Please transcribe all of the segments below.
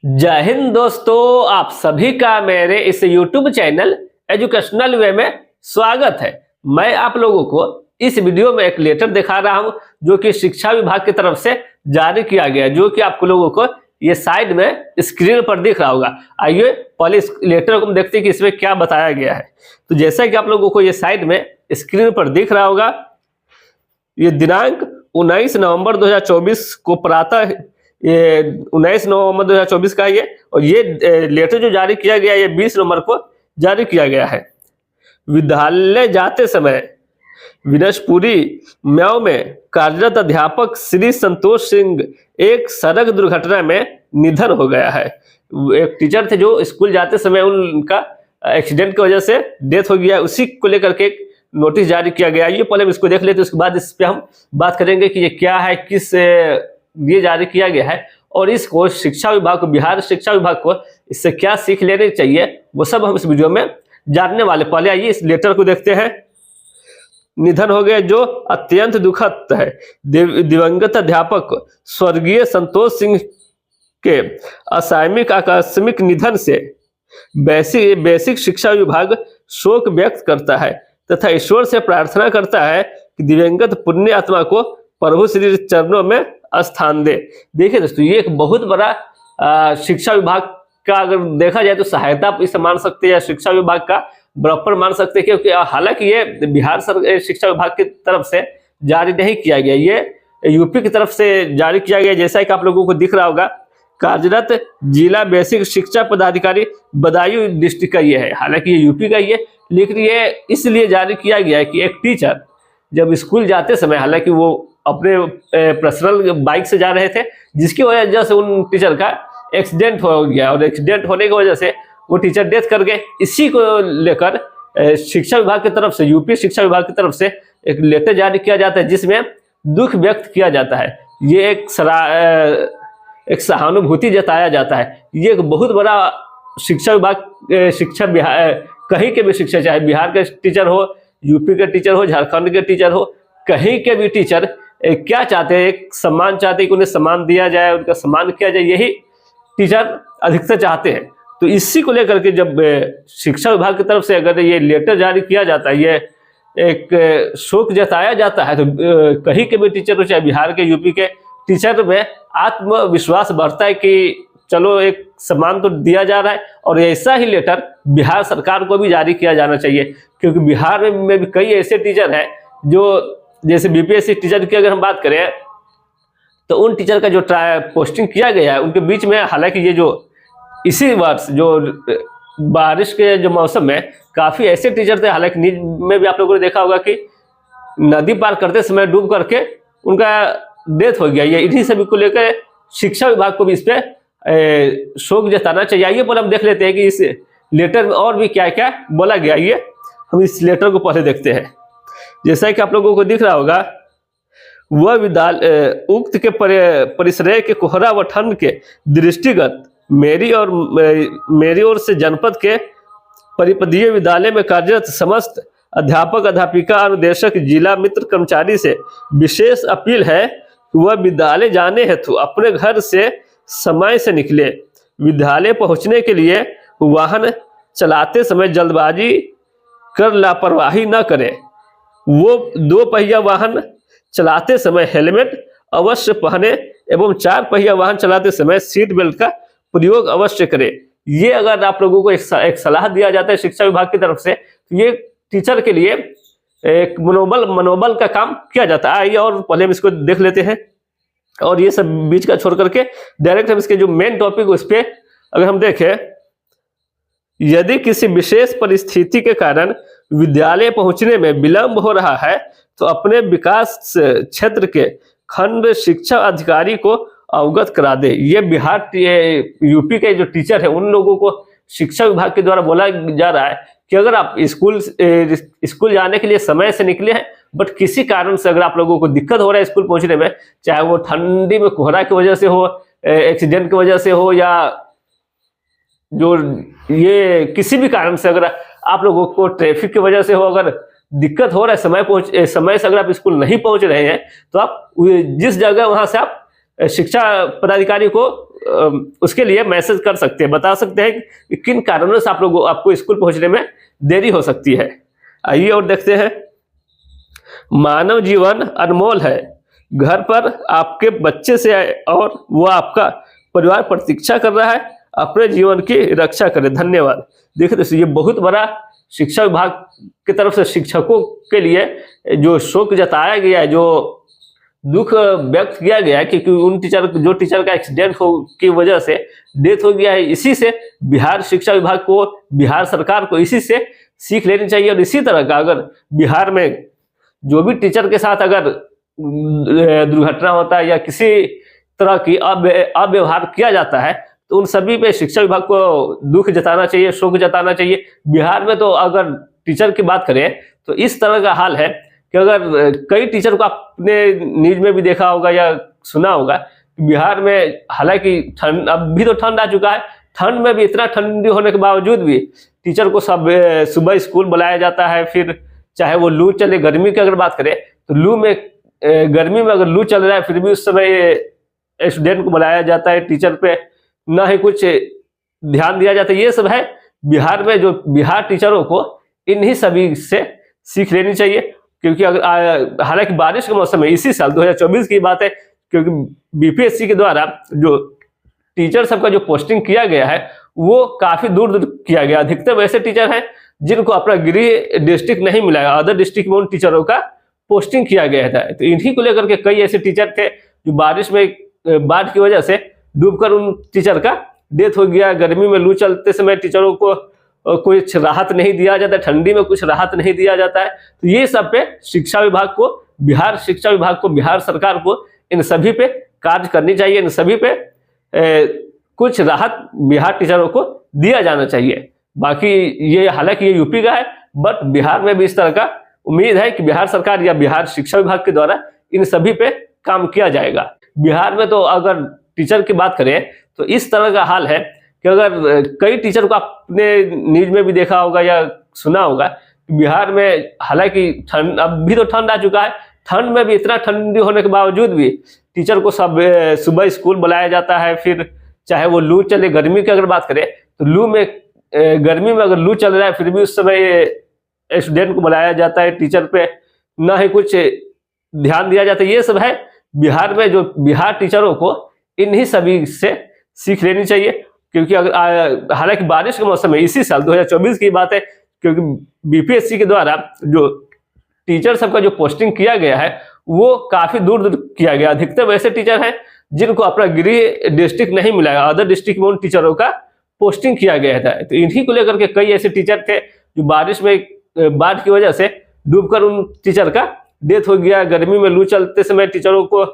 जय हिंद दोस्तों, आप सभी का मेरे इस YouTube चैनल एजुकेशनल वे में स्वागत है। मैं आप लोगों को इस वीडियो में एक लेटर दिखा रहा हूं जो कि शिक्षा विभाग की तरफ से जारी किया गया है, जो कि आप लोगों को ये साइड में स्क्रीन पर दिख रहा होगा। आइए पहले इस लेटर को हम देखते हैं कि इसमें क्या बताया गया है। तो जैसा कि आप लोगों को ये साइड में स्क्रीन पर दिख रहा होगा, ये दिनांक 19 नवंबर 2024 को प्रातः ये 19 नवंबर 2024 का है और ये लेटर जो जारी किया गया है ये 20 नवंबर को जारी किया गया है। विद्यालय जाते समय विनशपुरी म्याऊ में कार्यरत अध्यापक श्री संतोष सिंह एक सड़क दुर्घटना में निधन हो गया है। एक टीचर थे जो स्कूल जाते समय उनका एक्सीडेंट की वजह से डेथ हो गया, उसी को लेकर के एक नोटिस जारी किया गया। ये पहले हम इसको देख लेते हैं, उसके बाद इस पे हम बात करेंगे कि ये क्या है, किस ये जारी किया गया है और इसको शिक्षा विभाग को, बिहार शिक्षा विभाग को इससे क्या सीख लेनी चाहिए, वो सब हम इस वीडियो में जानने वाले। पहले आइए इस लेटर को देखते हैं। निधन हो गया जो अत्यंत दुखद है। दिवंगत अध्यापक स्वर्गीय संतोष सिंह के असामयिक आकस्मिक निधन से बेसिक शिक्षा विभाग शोक व्यक्त करता है तथा ईश्वर से प्रार्थना करता है कि दिवंगत पुण्य आत्मा को प्रभु श्री चरणों में स्थान दे। देखिए दोस्तों, ये एक बहुत बड़ा शिक्षा विभाग का अगर देखा जाए तो सहायता इसे मान सकते हैं या शिक्षा विभाग का बराबर मान सकते हैं, क्योंकि हालांकि ये बिहार शिक्षा विभाग की तरफ से जारी नहीं किया गया, ये यूपी की तरफ से जारी किया गया। जैसा कि आप लोगों को दिख रहा होगा, कार्यरत जिला बेसिक शिक्षा पदाधिकारी बदायूं डिस्ट्रिक्ट का ये है। हालांकि ये यूपी का ही है, लेकिन ये इसलिए जारी किया गया है कि एक टीचर जब स्कूल जाते समय, हालांकि वो अपने पर्सनल बाइक से जा रहे थे, जिसकी वजह से उन टीचर का एक्सीडेंट हो गया और एक्सीडेंट होने की वजह से वो टीचर डेथ कर गए। इसी को लेकर शिक्षा विभाग की तरफ से, यूपी शिक्षा विभाग की तरफ से एक लेटर जारी किया जाता है जिसमें दुख व्यक्त किया जाता है। ये एक सहानुभूति जताया जाता है। ये एक बहुत बड़ा शिक्षा विभाग, शिक्षा बिहार कहीं के भी शिक्षा, चाहे बिहार के टीचर हो, यूपी के टीचर हो, झारखंड के टीचर हो, कहीं के भी टीचर क्या चाहते हैं, एक सम्मान चाहते हैं कि उन्हें सम्मान दिया जाए, उनका सम्मान किया जाए, यही टीचर अधिकतर चाहते हैं। तो इसी को लेकर के जब शिक्षा विभाग की तरफ से अगर ये लेटर जारी किया जाता है, ये एक शोक जताया जाता है, तो कहीं के भी टीचर हो, चाहे बिहार के, यूपी के टीचर में आत्मविश्वास बढ़ता है कि चलो एक सम्मान तो दिया जा रहा है। और ऐसा ही लेटर बिहार सरकार को भी जारी किया जाना चाहिए, क्योंकि बिहार में भी कई ऐसे टीचर हैं जो, जैसे बीपीएससी टीचर की अगर हम बात करें तो उन टीचर का जो पोस्टिंग किया गया है उनके बीच में, हालांकि ये जो इसी वर्ष जो बारिश के जो मौसम में काफ़ी ऐसे टीचर थे, हालांकि न्यूज में भी आप लोगों ने देखा होगा कि नदी पार करते समय डूब करके उनका डेथ हो गया। ये इन्हीं सभी को लेकर शिक्षा विभाग को भी इस पर शोक जताना चाहिए। आइए पहले हम देख लेते हैं कि इस लेटर में और भी क्या क्या बोला गया। ये हम इस लेटर को पहले देखते हैं। जैसा कि आप लोगों को दिख रहा होगा, वह विद्यालय उक्त के परिसर के कोहरा व ठंड के दृष्टिगत मेरी ओर से जनपद के परिपदीय विद्यालय में कार्यरत समस्त अध्यापक, अध्यापिका, अनुदेशक, जिला मित्र कर्मचारी से विशेष अपील है कि वह विद्यालय जाने हेतु अपने घर से समय से निकले। विद्यालय पहुंचने के लिए वाहन चलाते समय जल्दबाजी कर लापरवाही न करें। वो 2 पहिया वाहन चलाते समय हेलमेट अवश्य पहने एवं 4 पहिया वाहन चलाते समय सीट बेल्ट का प्रयोग अवश्य करें। ये अगर आप लोगों को एक सलाह दिया जाता है शिक्षा विभाग की तरफ से, तो ये टीचर के लिए एक मनोबल का काम किया जाता है। आइए और पहले हम इसको देख लेते हैं और ये सब बीच का छोड़ करके डायरेक्ट हम इसके जो मेन टॉपिक उस पर अगर हम देखें, यदि किसी विशेष परिस्थिति के कारण विद्यालय पहुंचने में विलंब हो रहा है तो अपने विकास क्षेत्र के खंड शिक्षा अधिकारी को अवगत करा दे। ये बिहार यूपी के जो टीचर है उन लोगों को शिक्षा विभाग के द्वारा बोला जा रहा है कि अगर आप स्कूल जाने के लिए समय से निकले हैं, बट किसी कारण से अगर आप लोगों को दिक्कत हो रहा है स्कूल पहुंचने में, चाहे वो ठंडी में कोहरा की वजह से हो, एक्सीडेंट की वजह से हो, या जो ये किसी भी कारण से अगर आप लोगों को ट्रैफिक की वजह से हो, अगर दिक्कत हो रहा है समय से अगर आप स्कूल नहीं पहुंच रहे हैं, तो आप जिस जगह वहां से आप शिक्षा पदाधिकारी को उसके लिए मैसेज कर सकते हैं, बता सकते हैं कि किन कारणों से आपको स्कूल पहुंचने में देरी हो सकती है। आइए और देखते हैं। मानव जीवन अनमोल है, घर पर आपके बच्चे से और वो आपका परिवार प्रतीक्षा कर रहा है, अपने जीवन की रक्षा करें। धन्यवाद। देखिए दोस्तों, ये बहुत बड़ा शिक्षा विभाग की तरफ से शिक्षकों के लिए जो शोक जताया गया है, जो दुख व्यक्त किया गया है कि उन टीचर का एक्सीडेंट की वजह से डेथ हो गया है। इसी से बिहार शिक्षा विभाग को, बिहार सरकार को इसी से सीख लेनी चाहिए। और इसी तरह का अगर बिहार में जो भी टीचर के साथ अगर दुर्घटना होता है या किसी तरह की अव्यवहार किया जाता है, तो उन सभी पे शिक्षा विभाग को दुख जताना चाहिए, शोक जताना चाहिए। बिहार में तो अगर टीचर की बात करें तो इस तरह का हाल है कि अगर कई टीचर को आपने न्यूज में भी देखा होगा या सुना होगा, बिहार में हालांकि ठंड, अभी तो ठंड आ चुका है, ठंड में भी इतना ठंडी होने के बावजूद भी टीचर को सब सुबह स्कूल बुलाया जाता है। फिर चाहे वो लू चले, गर्मी की अगर बात करें तो गर्मी में अगर लू चल रहा है फिर भी उस समय स्टूडेंट को बुलाया जाता है, टीचर पे ना ही कुछ ध्यान दिया जाता है। ये सब है बिहार में, जो बिहार टीचरों को इन्हीं सभी से सीख लेनी चाहिए। क्योंकि अगर हालांकि बारिश के मौसम में इसी साल 2024 की बात है, क्योंकि बीपीएससी के द्वारा जो टीचर सबका जो पोस्टिंग किया गया है वो काफी दूर दूर किया गया। अधिकतर ऐसे टीचर हैं जिनको अपना गृह डिस्ट्रिक्ट नहीं मिला है, अदर डिस्ट्रिक्ट में उन टीचरों का पोस्टिंग किया गया था। तो इन्हीं को लेकर के कई ऐसे टीचर थे जो बारिश में बाढ़ की वजह से डूबकर उन टीचर का डेथ हो गया। गर्मी में लू चलते समय टीचरों को कुछ राहत नहीं दिया जाता, ठंडी में कुछ राहत नहीं दिया जाता है। तो ये सब पे शिक्षा विभाग को, बिहार शिक्षा विभाग को, बिहार सरकार को इन सभी पे कार्य करनी चाहिए। इन सभी पे कुछ राहत बिहार टीचरों को दिया जाना चाहिए। बाकी ये हालांकि ये यूपी का है, बट बिहार में भी इस तरह का उम्मीद है कि बिहार सरकार या बिहार शिक्षा विभाग के द्वारा इन सभी पे काम किया जाएगा। बिहार में तो अगर टीचर की बात करें तो इस तरह का हाल है कि अगर कई टीचर को आपने न्यूज में भी देखा होगा या सुना होगा, बिहार में हालांकि ठंड, अभी तो ठंड आ चुका है, ठंड में भी इतना ठंडी होने के बावजूद भी टीचर को सब सुबह स्कूल बुलाया जाता है। फिर चाहे वो लू चले, गर्मी की अगर बात करें तो गर्मी में अगर लू चल रहा है फिर भी उस समय स्टूडेंट को बुलाया जाता है, टीचर पे ना ही कुछ ध्यान दिया जाता है। ये सब है बिहार में, जो बिहार टीचरों को इन्हीं सभी से सीख लेनी चाहिए। क्योंकि अगर हालांकि बारिश के मौसम में इसी साल 2024 की बात है, क्योंकि बीपीएससी के द्वारा जो टीचर सबका जो पोस्टिंग किया गया है वो काफी दूर दूर किया गया। अधिकतर ऐसे टीचर हैं जिनको अपना गृह डिस्ट्रिक्ट नहीं मिला है, अदर डिस्ट्रिक्ट में उन टीचरों का पोस्टिंग किया गया था। तो इन्हीं को लेकर के कई ऐसे टीचर थे जो बारिश में बाढ़ की वजह से डूबकर उन टीचर का डेथ हो गया। गर्मी में लू चलते समय टीचरों को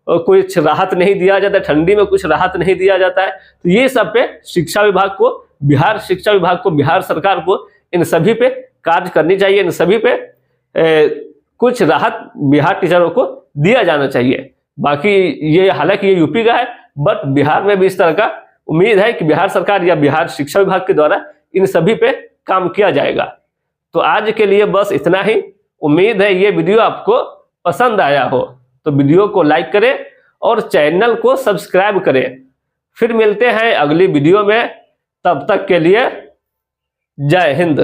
कुछ राहत नहीं दिया जाता, ठंडी में कुछ राहत नहीं दिया जाता है। तो ये सब पे शिक्षा विभाग को, बिहार शिक्षा विभाग को, बिहार सरकार को इन सभी पे कार्य करनी चाहिए। इन सभी पे कुछ राहत बिहार टीचरों को दिया जाना चाहिए। बाकी ये हालांकि ये यूपी का है, बट बिहार में भी इस तरह का उम्मीद है कि बिहार सरकार या बिहार शिक्षा विभाग के द्वारा इन सभी पे काम किया जाएगा। तो आज के लिए बस इतना ही। उम्मीद है ये वीडियो आपको पसंद आया हो, तो वीडियो को लाइक करें और चैनल को सब्सक्राइब करें। फिर मिलते हैं अगली वीडियो में, तब तक के लिए जय हिंद।